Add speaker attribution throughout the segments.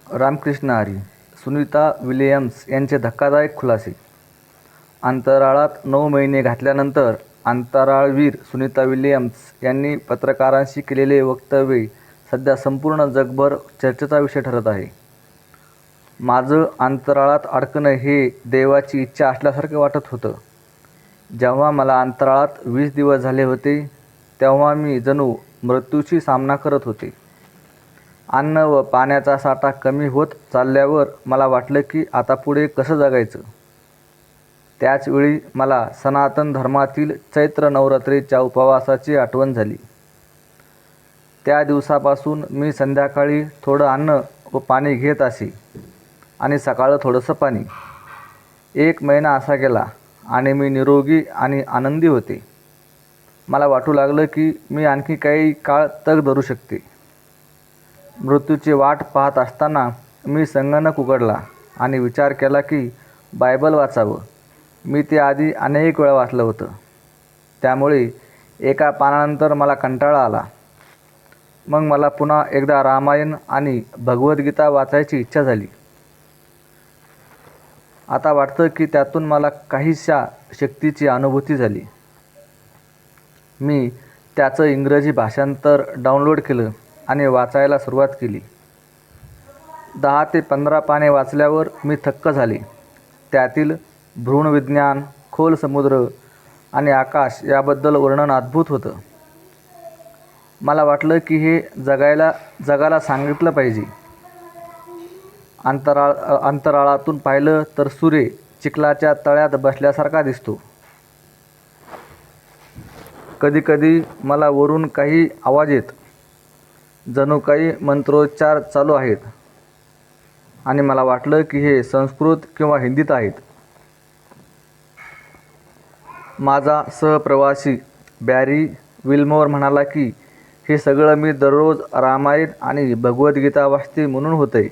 Speaker 1: Ramakrishna Hari. Sunita Williams यांचे धक्कादायक खुलासे. अंतराळात 9 महिने घातल्यानंतर अंतराळवीर सुनीता विल्यम्स यांनी पत्रकारांशी केलेले वक्तव्य सध्या संपूर्ण जगभर चर्चेचा विषय ठरत आहे. माझं अंतराळात अडकणं हे देवाची इच्छा असल्यासारखं वाटत होतं. जेव्हा मला अंतराळात 20 दिवस झाले होते तेव्हा मी जणू मृत्यूशी सामना करत होते. अन्न व पाण्याचा साठा कमी होत चालल्यावर मला वाटलं की आता पुढे कसं जगायचं. त्याचवेळी मला सनातन धर्मातील चैत्र नवरात्रीच्या उपवासाची आठवण झाली. त्या दिवसापासून मी संध्याकाळी थोडं अन्न व पाणी घेत असे आणि सकाळं थोडंसं पाणी. 1 महिना असा गेला आणि मी निरोगी आणि आनंदी होते. मला वाटू लागलं की मी आणखी काही काळ तग धरू शकते. मृत्यूची वाट पाहत असताना मी संगणक उघडला आणि विचार केला की बायबल वाचावं. मी ते आधी अनेक वेळा वाचलं होतं. त्यामुळे एका पानानंतर मला कंटाळा आला. मग मला पुन्हा एकदा रामायण आणि भगवद्गीता वाचायची इच्छा झाली. आता वाटतं की त्यातून मला काहीशा शक्तीची अनुभूती झाली. मी त्याचं इंग्रजी भाषांतर डाउनलोड केलं आणि वाचायला सुरुवात केली. 10 ते 15 पाने वाचल्यावर मी थक्क झाले. त्यातील भ्रूणविज्ञान, खोल समुद्र आणि आकाश याबद्दल वर्णन अद्भुत होतं. मला वाटलं की हे जगाला सांगितलं पाहिजे. अंतराळातून पाहिलं तर सूर्य चिखलाच्या तळ्यात बसल्यासारखा दिसतो. कधीकधी मला वरून काही आवाज येत, जणू काही मंत्रोच्चार चालू आहेत आणि मला वाटलं की हे संस्कृत किंवा हिंदीत आहेत. माझा सहप्रवासी बॅरी विल्मोर म्हणाला की हे सगळं मी दररोज रामायण आणि भगवद्गीता वाचते म्हणून होतंय.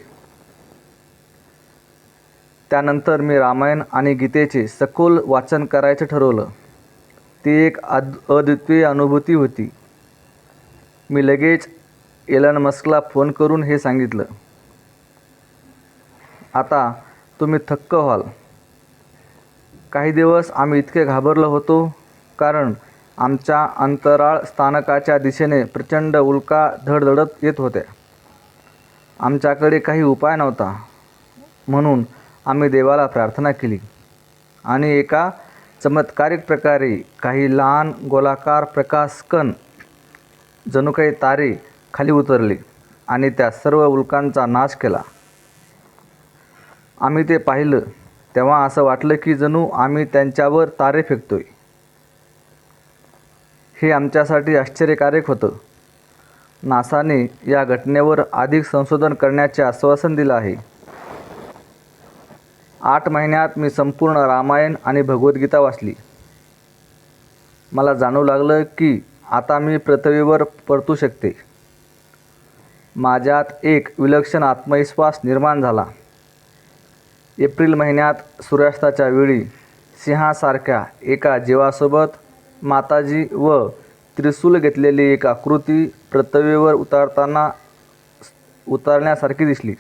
Speaker 1: त्यानंतर मी रामायण आणि गीतेचे सखोल वाचन करायचं ठरवलं. ती एक अद्वितीय अनुभूती होती. मी लगेच एलन मस्कला फोन करून हे सांगितलं. आता तुम्ही थक्क व्हाल. काही दिवस आम्ही इतके घाबरलो होतो कारण आमच्या अंतराळ स्थानकाच्या दिशेने प्रचंड उल्का धडधडत येत होत्या. आमच्याकडे काही उपाय नव्हता म्हणून आम्ही देवाला प्रार्थना केली आणि एका चमत्कारिक प्रकारे काही लहान गोलाकार प्रकाश कण, जणू काही तारे, खाली उतरले आणि त्या सर्व उल्कांचा नाश केला. आम्ही ते पाहिलं तेव्हा असं वाटलं की जणू आम्ही त्यांच्यावर तारे फेकतोय. हे आमच्यासाठी आश्चर्यकारक होतं. नासाने या घटनेवर अधिक संशोधन करण्याचे आश्वासन दिलं आहे. 8 महिन्यात मी संपूर्ण रामायण आणि भगवद्गीता वाचली. मला जाणवू लागलं की आता मी पृथ्वीवर परतू शकते. माझ्यात एक विलक्षण आत्मविश्वास निर्माण झाला. एप्रिल महिन्यात सूर्यास्ताच्या वेळी सिंहासारख्या एका जीवासोबत माताजी व त्रिशूल घेतलेली एक आकृती पृथ्वीवर उतरण्यासारखी दिसली.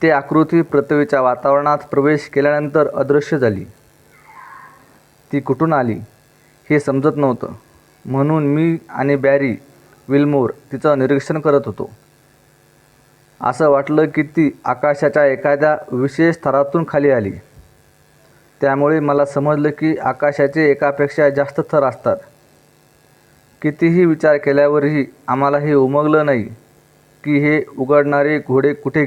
Speaker 1: ती आकृती पृथ्वीच्या वातावरणात प्रवेश केल्यानंतर अदृश्य झाली. ती कुठून आली हे समजत नव्हतं म्हणून मी आणि बॅरी विल्मोर तिचं निरीक्षण करत होतो. असं वाटलं की ती आकाशाच्या एखाद्या विशेष थरातून खाली आली. त्यामुळे मला समजलं की आकाशाचे एकापेक्षा जास्त थर असतात. कितीही विचार केल्यावरही आम्हाला हे उमगलं नाही की हे उडणारे घोडे कुठे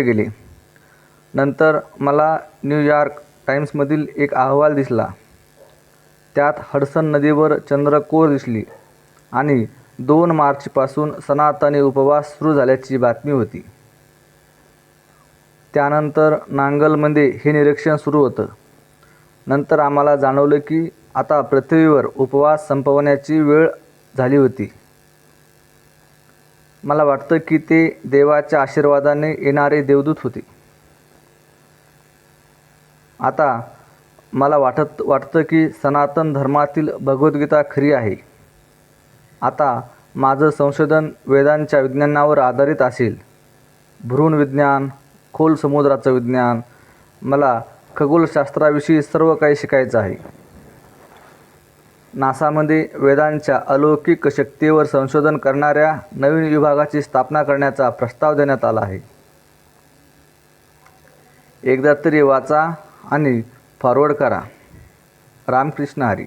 Speaker 1: गेले. नंतर मला न्यूयॉर्क टाइम्समधील एक अहवाल दिसला. त्यात हडसन नदीवर चंद्रकोर दिसली आणि 2 मार्चपासून सनातनी उपवास सुरू झाल्याची बातमी होती. त्यानंतर नांगलमध्ये हे निरीक्षण सुरू होतं. नंतर आम्हाला जाणवलं की आता पृथ्वीवर उपवास संपवण्याची वेळ झाली होती. मला वाटतं की ते देवाच्या आशीर्वादाने येणारे देवदूत होते. आता मला वाटतं की सनातन धर्मातील भगवद्गीता खरी आहे. आता माझं संशोधन वेदांच्या विज्ञानावर आधारित असेल. भ्रूण विज्ञान, खोल समुद्राचं विज्ञान, मला खगोलशास्त्राविषयी सर्व काही शिकायचं आहे. नासामध्ये वेदांच्या अलौकिक शक्तीवर संशोधन करणाऱ्या नवीन विभागाची स्थापना करण्याचा प्रस्ताव देण्यात आला आहे. एकदा तरी वाचा आणि फॉरवर्ड करा. रामकृष्ण हरी.